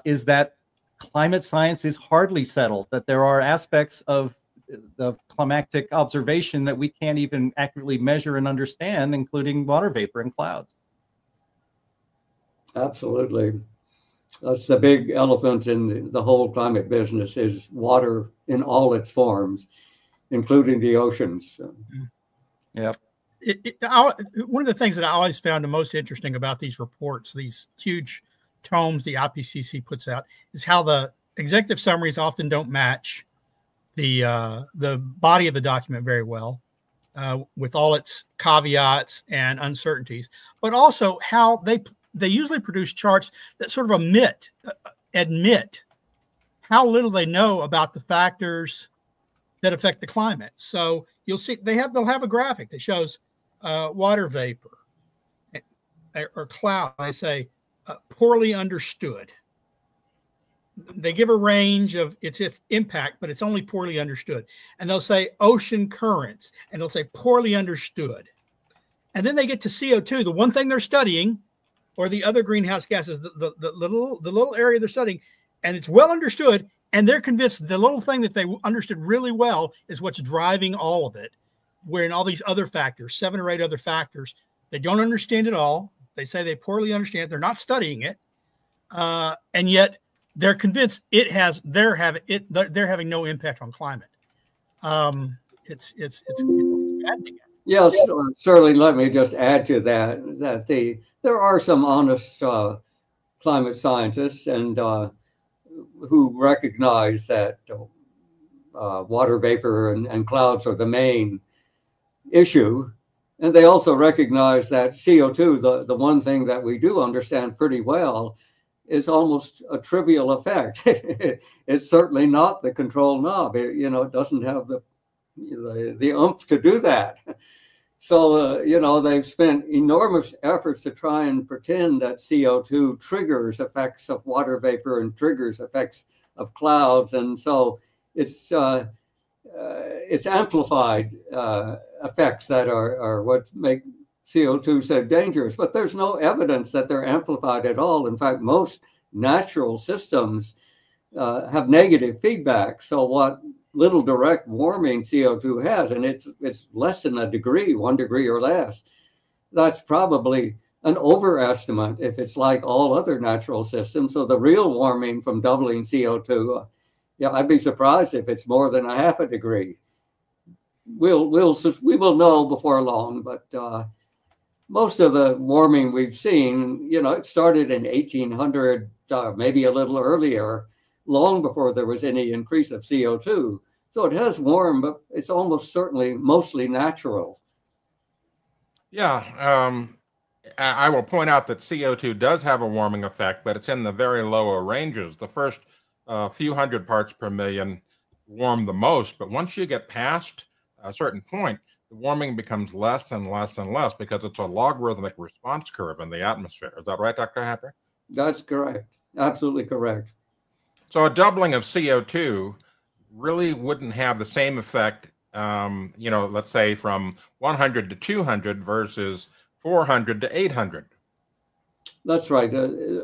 is that climate science is hardly settled, that there are aspects of the climatic observation that we can't even accurately measure and understand, including water vapor and clouds. Absolutely. That's the big elephant in the whole climate business, is water in all its forms, including the oceans. Yep. One of the things that I always found the most interesting about these reports, these huge tomes the IPCC puts out, is how the executive summaries often don't match the body of the document very well, with all its caveats and uncertainties, but also how they usually produce charts that sort of admit how little they know about the factors that affect the climate. So you'll see they'll have a graphic that shows water vapor or cloud. They say poorly understood. They give a range of its impact, but it's only poorly understood. And they'll say ocean currents, and they'll say poorly understood. And then they get to CO2, the one thing they're studying, or the other greenhouse gases, the little area they're studying, and it's well understood, and they're convinced the little thing that they understood really well is what's driving all of it, where in all these other factors, 7 or 8 other factors, they don't understand it all. They say they poorly understand it. They're not studying it, and yet they're convinced they're having no impact on climate. It's maddening. Yes, certainly. Let me just add to that there are some honest climate scientists and who recognize that water vapor and clouds are the main issue, and they also recognize that CO2, the one thing that we do understand pretty well, is almost a trivial effect. It's certainly not the control knob. It doesn't have the oomph to do that. So, they've spent enormous efforts to try and pretend that CO2 triggers effects of water vapor and triggers effects of clouds. And so it's amplified effects that are what make CO2 so dangerous. But there's no evidence that they're amplified at all. In fact, most natural systems have negative feedback. So what little direct warming CO2 has, and it's less than a degree, 1 degree or less, that's probably an overestimate if it's like all other natural systems. So the real warming from doubling CO2, I'd be surprised if it's more than a half a degree. We will know before long, but most of the warming we've seen, it started in 1800, maybe a little earlier, long before there was any increase of CO2. So it has warmed, but it's almost certainly mostly natural. Yeah. I will point out that CO2 does have a warming effect, but it's in the very lower ranges. The first few hundred parts per million warm the most, but once you get past a certain point, the warming becomes less and less and less because it's a logarithmic response curve in the atmosphere. Is that right, Dr. Hatcher? That's correct. Absolutely correct. So a doubling of CO2 really wouldn't have the same effect, let's say from 100 to 200 versus 400 to 800. That's right.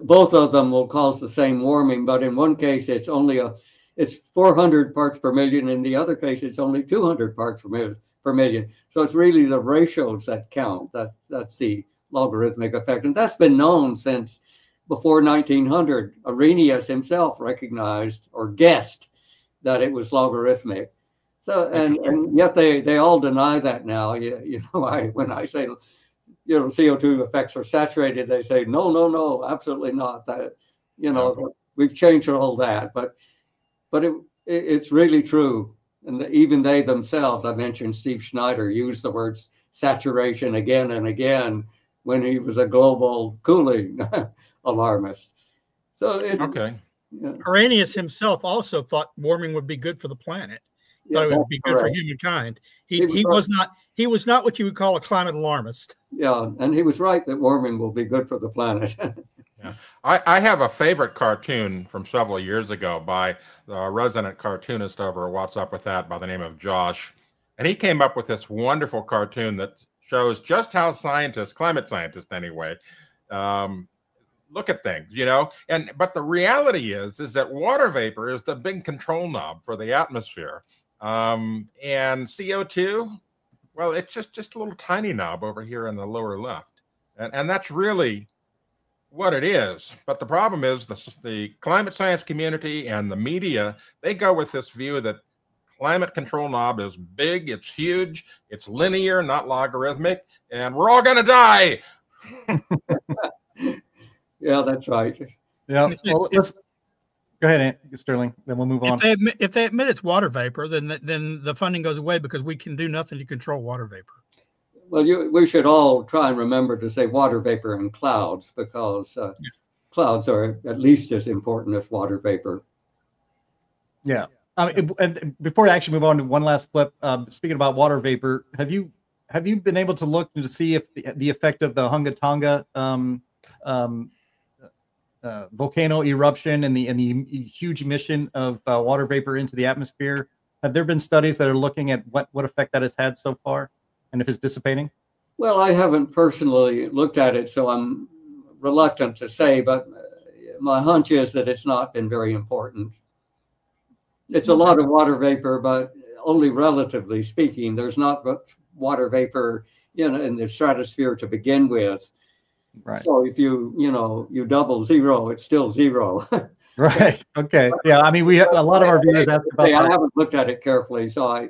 Both of them will cause the same warming, but in one case it's 400 parts per million. In the other case, it's only 200 parts per million. So it's really the ratios that count. That's the logarithmic effect, and that's been known since before 1900. Arrhenius himself recognized or guessed that it was logarithmic. So and yet they all deny that now. When I say CO2 effects are saturated, they say no, absolutely not. That we've changed all that, but it's really true. And even they themselves, I mentioned Steve Schneider, used the words saturation again and again when he was a global cooling alarmist. So okay. Arrhenius himself also thought warming would be good for the planet. Thought it would be good for humankind. He was not what you would call a climate alarmist. Yeah, and he was right that warming will be good for the planet. Yeah. I have a favorite cartoon from several years ago by the resident cartoonist over at What's Up With That by the name of Josh. And he came up with this wonderful cartoon that shows just how climate scientists anyway, look at things, you know. But the reality is that water vapor is the big control knob for the atmosphere, and CO2, well, it's just a little tiny knob over here in the lower left, and that's really what it is. But the problem is the climate science community and the media, they go with this view that climate control knob is big, it's huge, it's linear, not logarithmic, and we're all going to die. Yeah, that's right. Yeah. Well, let's go ahead, Sterling. Then we'll move on. If they admit it's water vapor, then the funding goes away because we can do nothing to control water vapor. Well, we should all try and remember to say water vapor and clouds, because clouds are at least as important as water vapor. Yeah. And before I actually move on to one last clip, speaking about water vapor, have you been able to look to see if the effect of the Hunga Tonga volcano eruption and the huge emission of water vapor into the atmosphere, have there been studies that are looking at what effect that has had so far, and if it's dissipating? Well, I haven't personally looked at it, so I'm reluctant to say, but my hunch is that it's not been very important. It's a lot of water vapor, but only relatively speaking. There's not much water vapor in the stratosphere to begin with. Right. So if you double zero, it's still zero. Right. Okay. Yeah. I mean, a lot of our viewers asked about that. I haven't looked at it carefully, so I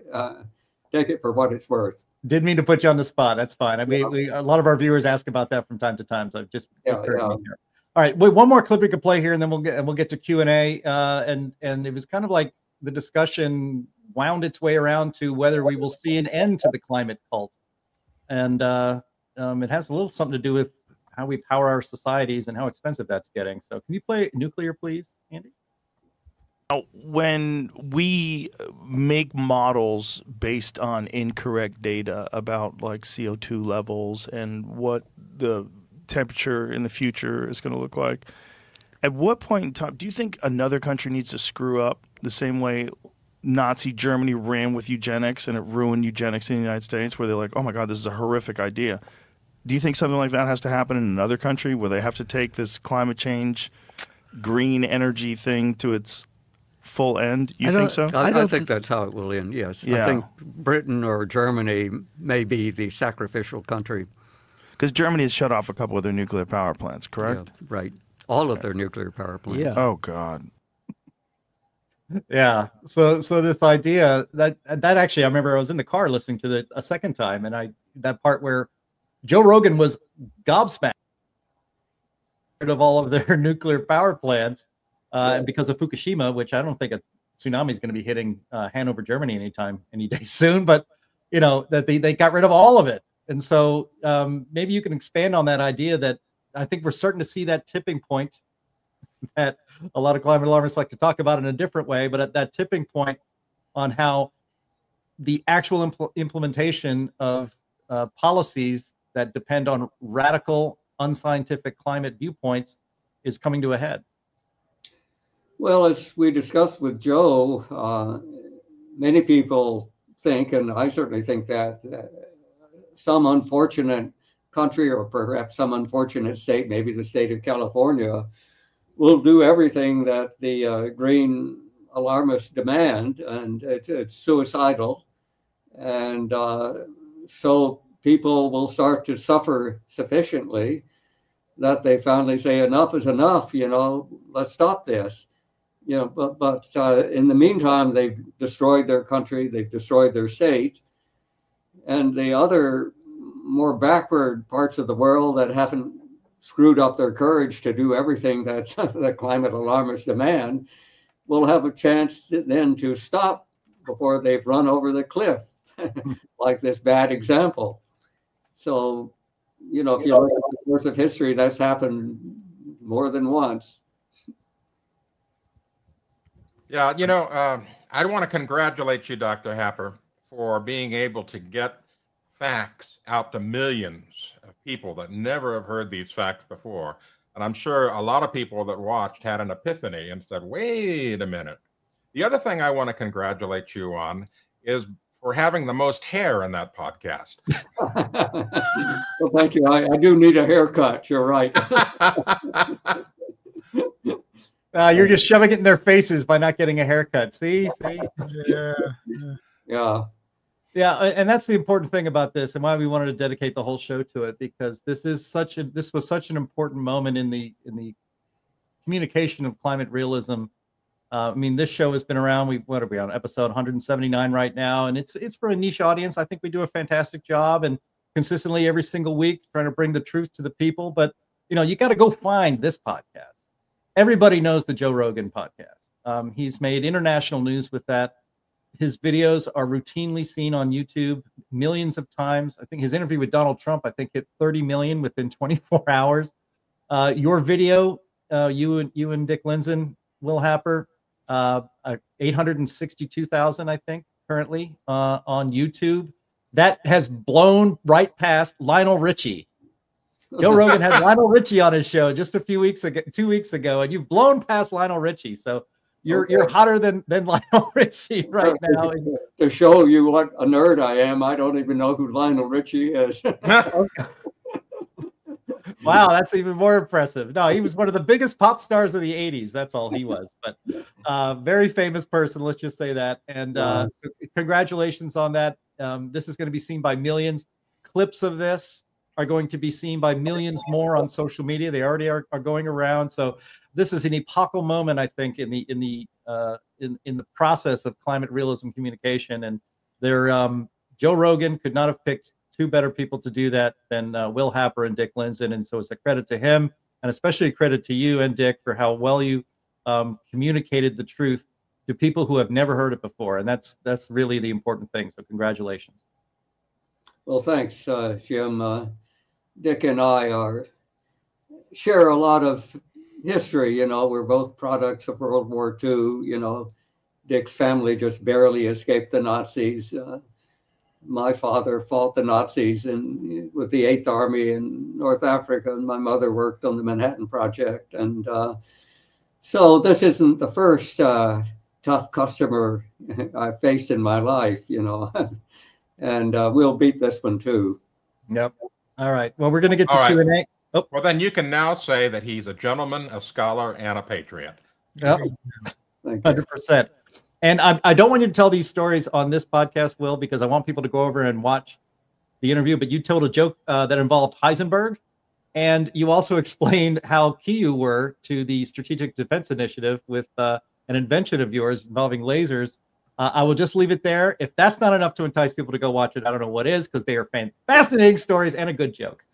take it for what it's worth. Didn't mean to put you on the spot. That's fine. I mean, a lot of our viewers ask about that from time to time. So just occurred to me here. All right. Wait, one more clip we could play here, and then we'll get to Q&A. And it was kind of like the discussion wound its way around to whether we will see an end to the climate cult, and it has a little something to do with how we power our societies and how expensive that's getting. So can you play nuclear, please, Andy? When we make models based on incorrect data about like CO2 levels and what the temperature in the future is going to look like, at what point in time do you think another country needs to screw up the same way Nazi Germany ran with eugenics and it ruined eugenics in the United States, where they're like, oh my God, this is a horrific idea? Do you think something like that has to happen in another country where they have to take this climate change, green energy thing to its full end? You think so? I think that's how it will end, yes. Yeah. I think Britain or Germany may be the sacrificial country. Because Germany has shut off a couple of their nuclear power plants, correct? Yeah, right. All of their nuclear power plants. Yeah. Oh, God. Yeah. So this idea that actually, I remember I was in the car listening to it a second time, and that part where Joe Rogan was gobsmacked of all of their nuclear power plants because of Fukushima, which I don't think a tsunami is going to be hitting Hanover, Germany any day soon, but that they got rid of all of it. And so maybe you can expand on that idea that I think we're starting to see that tipping point that a lot of climate alarmists like to talk about in a different way, but at that tipping point on how the actual implementation of policies that depend on radical, unscientific climate viewpoints is coming to a head. Well, as we discussed with Joe, many people think, and I certainly think that some unfortunate country, or perhaps some unfortunate state, maybe the state of California, will do everything that the green alarmists demand, and it's suicidal. And so people will start to suffer sufficiently that they finally say enough is enough, let's stop this. But in the meantime, they've destroyed their country, they've destroyed their state. And the other more backward parts of the world that haven't screwed up their courage to do everything that the climate alarmists demand will have a chance then to stop before they've run over the cliff, like this bad example. So, if you look at the course of history, that's happened more than once. Yeah, I want to congratulate you, Dr. Happer, for being able to get facts out to millions of people that never have heard these facts before. And I'm sure a lot of people that watched had an epiphany and said, wait a minute. The other thing I want to congratulate you on is for having the most hair in that podcast. Well, thank you. I do need a haircut. You're right. You're just shoving it in their faces by not getting a haircut. See? Yeah. Yeah. Yeah, and that's the important thing about this, and why we wanted to dedicate the whole show to it, because this was such an important moment in the communication of climate realism. I mean, this show has been around. What are we on, episode 179 right now, and it's for a niche audience. I think we do a fantastic job, and consistently every single week trying to bring the truth to the people. But you got to go find this podcast. Everybody knows the Joe Rogan podcast. He's made international news with that. His videos are routinely seen on YouTube millions of times. I think his interview with Donald Trump, hit 30 million within 24 hours. Your video, you and Dick Lindzen, Will Happer, 862,000, I think, currently on YouTube. That has blown right past Lionel Richie. Joe Rogan had Lionel Richie on his show just 2 weeks ago, and you've blown past Lionel Richie. So you're hotter than Lionel Richie right now. To show you what a nerd I am, I don't even know who Lionel Richie is. Wow, that's even more impressive. No, he was one of the biggest pop stars of the 80s. That's all he was. But very famous person, let's just say that. And so congratulations on that. This is going to be seen by millions. Clips of this are going to be seen by millions more on social media. They already are going around. So this is an epochal moment, I think, in the process of climate realism communication. And Joe Rogan could not have picked two better people to do that than Will Happer and Dick Lindzen. And so it's a credit to him, and especially a credit to you and Dick for how well you communicated the truth to people who have never heard it before. And that's really the important thing. So congratulations. Well, thanks, Jim. Dick and I share a lot of history. We're both products of World War II. Dick's family just barely escaped the Nazis. My father fought the Nazis with the 8th Army in North Africa, and my mother worked on the Manhattan Project. And so this isn't the first tough customer I've faced in my life, and we'll beat this one too. Yep. All right. Well, we're going to get to Q&A. Oh. Well, then you can now say that he's a gentleman, a scholar, and a patriot. Yep. 100%. And I don't want you to tell these stories on this podcast, Will, because I want people to go over and watch the interview. But you told a joke that involved Heisenberg, and you also explained how key you were to the Strategic Defense Initiative with an invention of yours involving lasers. I will just leave it there. If that's not enough to entice people to go watch it, I don't know what is, because they are fascinating stories and a good joke.